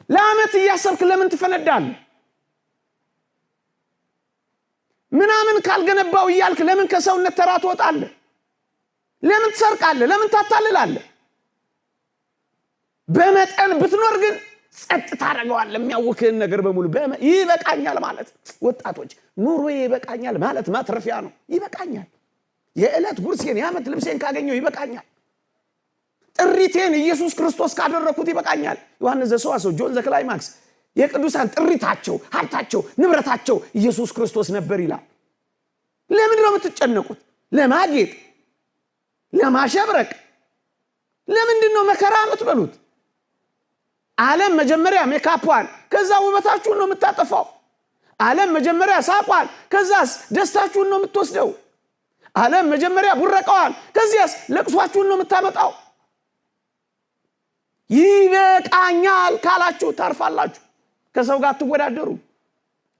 ለዓመት እያሰብክ ለምን ትፈነዳለህ? ምናምን ካልገነባው እያልክ ለምን ከሰውነት ተራ ትወጣለህ? ለምን ትሰርቃለህ? ለምን ታታልላለህ? በመጠን ብትኖር ግን ጸጥ ታደርገዋለህ የሚያውክህን ነገር በሙሉ። ይበቃኛል ማለት ወጣቶች ኑሮዬ ይበቃኛል ማለት ማትረፊያ ነው። ይበቃኛል፣ የዕለት ጉርሴን የዓመት ልብሴን ካገኘው ይበቃኛል፣ ጥሪቴን ኢየሱስ ክርስቶስ ካደረኩት ይበቃኛል። ዮሐንስ ዘሰዋስው ጆን ዘክላይማክስ የቅዱሳን ጥሪታቸው ሀብታቸው ንብረታቸው ኢየሱስ ክርስቶስ ነበር ይላል። ለምንድን ነው የምትጨነቁት? ለማጌጥ ለማሸብረቅ። ለምንድን ነው መከራ የምትበሉት? ዓለም መጀመሪያ ሜካፕዋን ከዛ ውበታችሁን ነው የምታጠፋው። ዓለም መጀመሪያ ሳቋን ከዛስ ደስታችሁን ነው የምትወስደው። ዓለም መጀመሪያ ቡረቃዋን ከዚያስ ለቅሷችሁን ነው የምታመጣው። ይበቃኛል ካላችሁ ታርፋላችሁ። ከሰው ጋር አትወዳደሩ።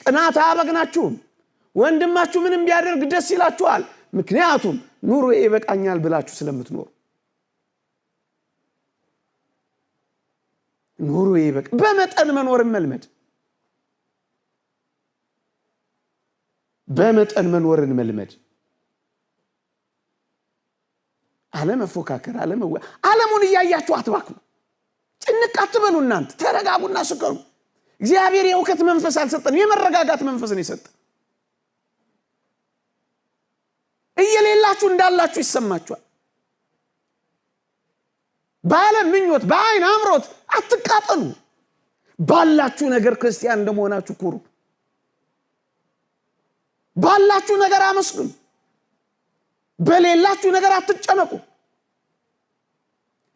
ቅናት አያበግናችሁም። ወንድማችሁ ምንም ቢያደርግ ደስ ይላችኋል። ምክንያቱም ኑሮ ይበቃኛል ብላችሁ ስለምትኖሩ። ኑሮ ይበቃ በመጠን መኖርን መልመድ። በመጠን መኖርን መልመድ። አለመፎካከር፣ ዓለሙን እያያችሁ አትባክኑ። ጭንቅ አትበሉ። እናንተ ተረጋጉና ስከሩ። እግዚአብሔር የእውከት መንፈስ አልሰጠን፣ የመረጋጋት መንፈስ ነው የሰጠን። እየሌላችሁ እንዳላችሁ ይሰማችኋል። በዓለም ምኞት፣ በአይን አምሮት አትቃጠሉ። ባላችሁ ነገር ክርስቲያን እንደመሆናችሁ ኩሩ። ባላችሁ ነገር አመስግኑ። በሌላችሁ ነገር አትጨነቁ።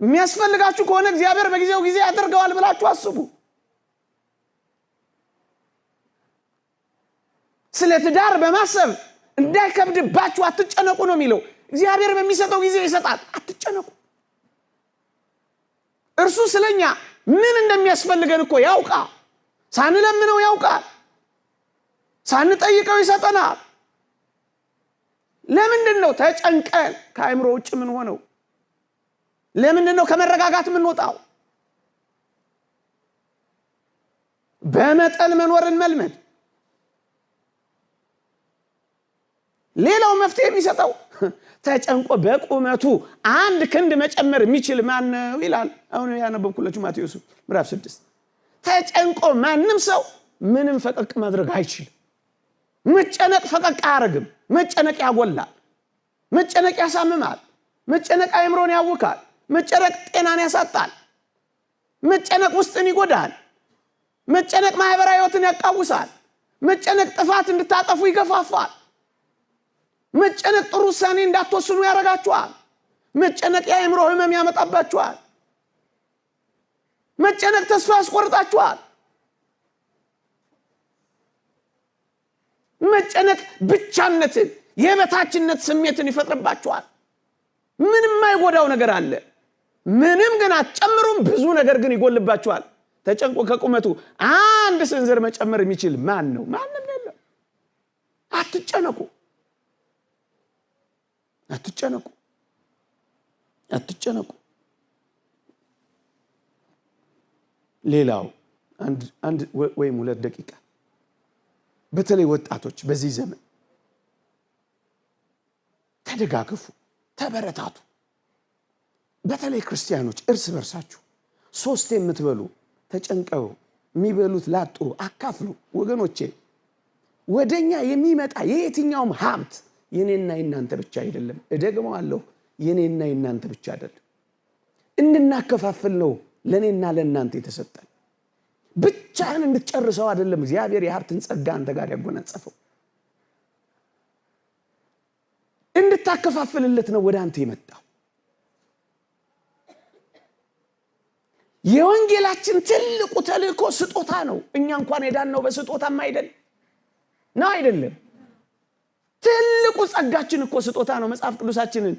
የሚያስፈልጋችሁ ከሆነ እግዚአብሔር በጊዜው ጊዜ ያደርገዋል ብላችሁ አስቡ። ስለ ትዳር በማሰብ እንዳይከብድባችሁ አትጨነቁ ነው የሚለው። እግዚአብሔር በሚሰጠው ጊዜ ይሰጣል። አትጨነቁ። እርሱ ስለኛ ምን እንደሚያስፈልገን እኮ ያውቃል። ሳንለምነው ያውቃል። ሳንጠይቀው ይሰጠናል። ለምንድን ነው ተጨንቀን ከአእምሮ ውጭ ምን ሆነው? ለምንድን ነው ከመረጋጋት ምን ወጣው? በመጠን መኖርን መልመድ። ሌላው መፍትሄ የሚሰጠው ተጨንቆ በቁመቱ አንድ ክንድ መጨመር የሚችል ማን ነው ይላል። አሁን ያነበብኩላችሁ ማቴዎስ ምዕራፍ 6። ተጨንቆ ማንም ሰው ምንም ፈቀቅ ማድረግ አይችልም። መጨነቅ ፈቀቅ አያረግም። መጨነቅ ያጎላል። መጨነቅ ያሳምማል። መጨነቅ አእምሮን ያውካል። መጨነቅ ጤናን ያሳጣል። መጨነቅ ውስጥን ይጎዳል። መጨነቅ ማህበራዊ ህይወትን ያቃውሳል። መጨነቅ ጥፋት እንድታጠፉ ይገፋፋል። መጨነቅ ጥሩ ውሳኔ እንዳትወስኑ ያረጋችኋል። መጨነቅ የአእምሮ ህመም ያመጣባችኋል። መጨነቅ ተስፋ ያስቆርጣችኋል። መጨነቅ ብቻነትን፣ የበታችነት ስሜትን ይፈጥርባችኋል። ምንም አይጎዳው ነገር አለ። ምንም ግን አትጨምሩም። ብዙ ነገር ግን ይጎልባችኋል። ተጨንቆ ከቁመቱ አንድ ስንዝር መጨመር የሚችል ማን ነው? ማንም የለም። አትጨነቁ። አትጨነቁ። አትጨነቁ። ሌላው አንድ ወይም 2 ደቂቃ በተለይ ወጣቶች በዚህ ዘመን ተደጋግፉ፣ ተበረታቱ። በተለይ ክርስቲያኖች እርስ በርሳችሁ 3 የምትበሉ ተጨንቀው የሚበሉት ላጡ አካፍሉ። ወገኖቼ ወደኛ የሚመጣ የየትኛውም ሀብት የኔና የናንተ ብቻ አይደለም። እደግመዋለሁ፣ የኔና የናንተ ብቻ አይደለም። እንድናከፋፍል ነው ለኔና ለናንተ የተሰጠን። ብቻህን እንድትጨርሰው አይደለም እግዚአብሔር የሀብትን ጸጋ አንተ ጋር ያጎናጸፈው። እንድታከፋፍልለት ነው ወደ አንተ የመጣው። የወንጌላችን ትልቁ ተልእኮ ስጦታ ነው። እኛ እንኳን የዳነው በስጦታም አይደለም። ትልቁ ጸጋችን እኮ ስጦታ ነው። መጽሐፍ ቅዱሳችንን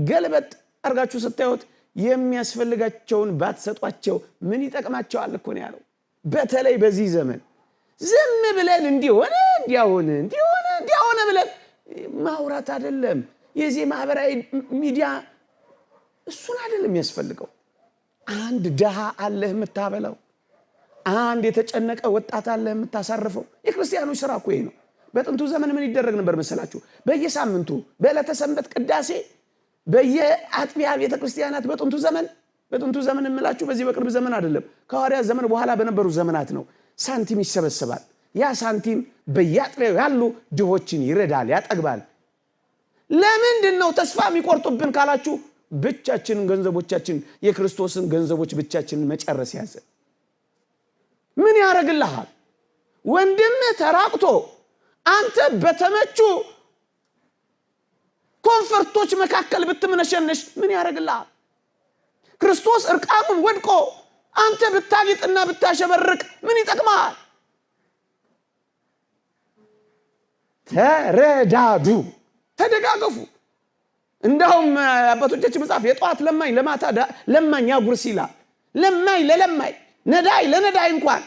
ገልበጥ አርጋችሁ ስታዩት የሚያስፈልጋቸውን ባትሰጧቸው ምን ይጠቅማቸዋል እኮ ነው ያለው። በተለይ በዚህ ዘመን ዝም ብለን እንዲሆነ ብለን ማውራት አይደለም። የዚህ ማህበራዊ ሚዲያ እሱን አይደለም የሚያስፈልገው። አንድ ደሃ አለህ የምታበላው፣ አንድ የተጨነቀ ወጣት አለህ የምታሳርፈው። የክርስቲያኖች ስራ እኮ ይሄ ነው። በጥንቱ ዘመን ምን ይደረግ ነበር መሰላችሁ? በየሳምንቱ በዕለተ ሰንበት ቅዳሴ በየአጥቢያ ቤተክርስቲያናት በጥንቱ ዘመን እንምላችሁ በዚህ በቅርብ ዘመን አይደለም፣ ከሐዋርያት ዘመን በኋላ በነበሩ ዘመናት ነው። ሳንቲም ይሰበሰባል። ያ ሳንቲም በየአጥቢያው ያሉ ድሆችን ይረዳል፣ ያጠግባል። ለምንድን ነው ተስፋ የሚቆርጡብን ካላችሁ፣ ብቻችንን ገንዘቦቻችን የክርስቶስን ገንዘቦች ብቻችንን መጨረስ ያዘ። ምን ያደርግልሃል? ወንድምህ ተራቅቶ አንተ በተመቹ ኮንፈርቶች መካከል ብትመነሸነሽ ምን ያደርግልሃል? ክርስቶስ እርቃኑን ወድቆ አንተ ብታጊጥና ብታሸበርቅ ምን ይጠቅማል? ተረዳዱ፣ ተደጋገፉ። እንደውም አባቶቻችን መጽሐፍ የጧት ለማኝ ለማታ ለማኝ ያጉርስ ይላል። ለማኝ ለለማኝ ነዳይ ለነዳይ እንኳን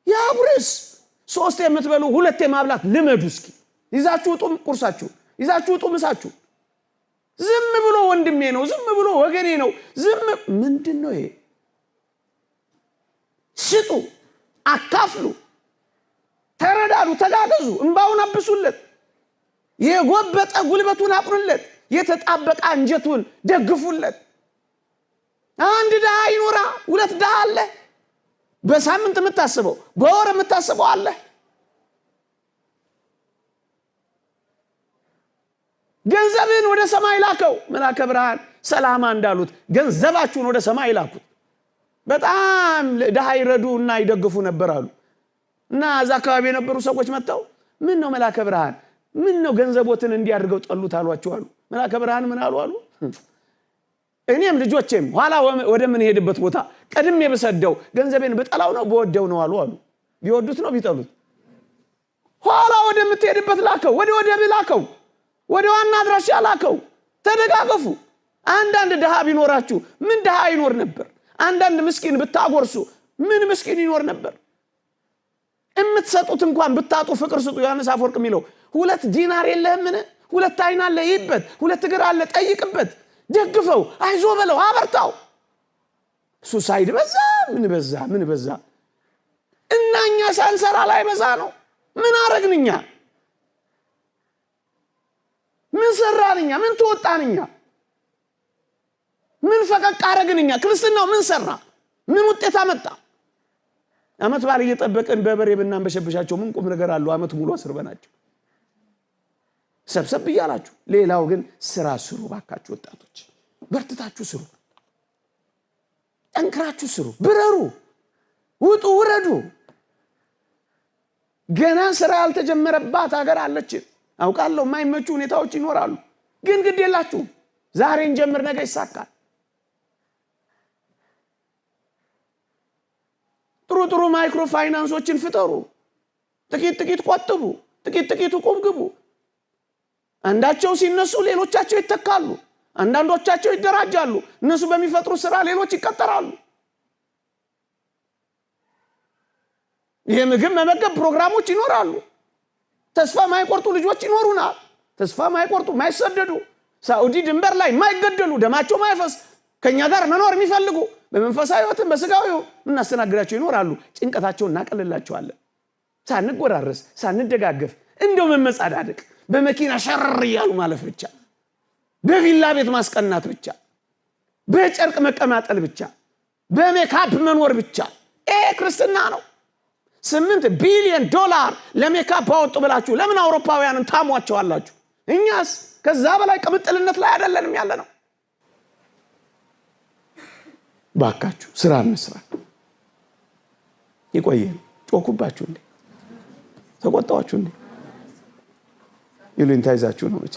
ያጉርስ። 3 የምትበሉ 2 የማብላት ልመዱ እስኪ። ይዛችሁ ውጡ ቁርሳችሁ፣ ይዛችሁ ውጡ ምሳችሁ። ዝም ብሎ ወንድሜ ነው፣ ዝም ብሎ ወገኔ ነው፣ ዝም ምንድነው ይሄ? ስጡ፣ አካፍሉ፣ ተረዳዱ፣ ተጋገዙ፣ እንባውን አብሱለት፣ የጎበጠ ጉልበቱን አቁኑለት፣ የተጣበቀ አንጀቱን ደግፉለት። አንድ ድሃ ይኖራ 2 ድሃ አለ። በሳምንት የምታስበው በወር የምታስበው አለ። ገንዘብን ወደ ሰማይ ላከው። መልአከ ብርሃን ሰላማ እንዳሉት ገንዘባችሁን ወደ ሰማይ ላኩት። በጣም ድሃ ይረዱና ይደግፉ ነበር አሉ። እና እዛ አካባቢ የነበሩ ሰዎች መጥተው ምን ነው መልአከ ብርሃን ምን ነው ገንዘቦትን እንዲያድርገው ጠሉት አሏቸው አሉ። መልአከ ብርሃን ምን አሉ አሉ እኔም ልጆቼም ኋላ ወደ ምን ሄድበት ቦታ ቀድሜ በሰደው ገንዘቤን በጠላው ነው በወደው ነው አሉ አሉ። ቢወዱት ነው ቢጠሉት? ኋላ ወደ ምትሄድበት ላከው፣ ወደ ላከው፣ ወደ ዋና አድራሻ ላከው። ተደጋገፉ። አንዳንድ ድሃ ቢኖራችሁ ምን ድሃ ይኖር ነበር? አንዳንድ ምስኪን ብታጎርሱ ምን ምስኪን ይኖር ነበር? እምትሰጡት እንኳን ብታጡ ፍቅር ስጡ። ዮሐንስ አፈወርቅ የሚለው 2 ዲናር የለህምን? 2 አይን አለ ይበት፣ 2 እግር አለ ጠይቅበት፣ ደግፈው፣ አይዞ በለው፣ አበርታው። ሱሳይድ በዛ ምን በዛ። እናኛ ሳንሰራ ላይ በዛ ነው። ምን አረግንኛ? ምን ሰራንኛ? ምን ተወጣንኛ? ምን ፈቀቅ አረግንኛ? ክርስትናው ምን ሰራ? ምን ውጤት አመጣ? አመት ባል እየጠበቀን በበሬ ብናንበሸብሻቸው ምን ቁም ነገር አለው? አመት ሙሉ አስርበናቸው ሰብሰብ ይያላችሁ። ሌላው ግን ስራ ስሩ ባካችሁ። ወጣቶች በርትታችሁ ስሩ፣ ጠንክራችሁ ስሩ፣ ብረሩ፣ ውጡ፣ ውረዱ። ገና ስራ ያልተጀመረባት ሀገር አለች አውቃለሁ። የማይመቹ ሁኔታዎች ይኖራሉ፣ ግን ግድ የላችሁም። ዛሬ እንጀምር፣ ነገ ይሳካል። ጥሩ ማይክሮ ፋይናንሶችን ፍጠሩ። ጥቂት ቆጥቡ፣ ጥቂት ቆምግቡ። አንዳቸው ሲነሱ ሌሎቻቸው ይተካሉ። አንዳንዶቻቸው ይደራጃሉ። እነሱ በሚፈጥሩ ስራ ሌሎች ይቀጠራሉ። የምግብ መመገብ ፕሮግራሞች ይኖራሉ። ተስፋ ማይቆርጡ ልጆች ይኖሩናል። ተስፋ ማይቆርጡ ማይሰደዱ፣ ሳውዲ ድንበር ላይ ማይገደሉ፣ ደማቸው ማይፈስ ከኛ ጋር መኖር የሚፈልጉ በመንፈሳዊ ህይወትም በስጋዊው እናስተናግዳቸው ይኖራሉ። ጭንቀታቸውን እናቀልላቸዋለን። ሳንጎራረስ ሳንደጋገፍ እንደው መመጻዳደቅ በመኪና ሸር ይያሉ ማለፍ ብቻ፣ በቪላ ቤት ማስቀናት ብቻ፣ በጨርቅ መቀማጠል ብቻ፣ በሜካፕ መኖር ብቻ። ክርስትና ነው። $8 ቢሊዮን ለሜካፕ አወጡ ብላችሁ ለምን አውሮፓውያንን ታሟቸዋላችሁ? እኛስ ከዛ በላይ ቅምጥልነት ላይ አይደለንም ያለ ነው። ባካችሁ ስራ እንስራ። ይቆየን። ጮኩባችሁ እንዴ? ተቆጣዋችሁ እንዴ? ይሉኝታ ይዛችሁ ነው መቼ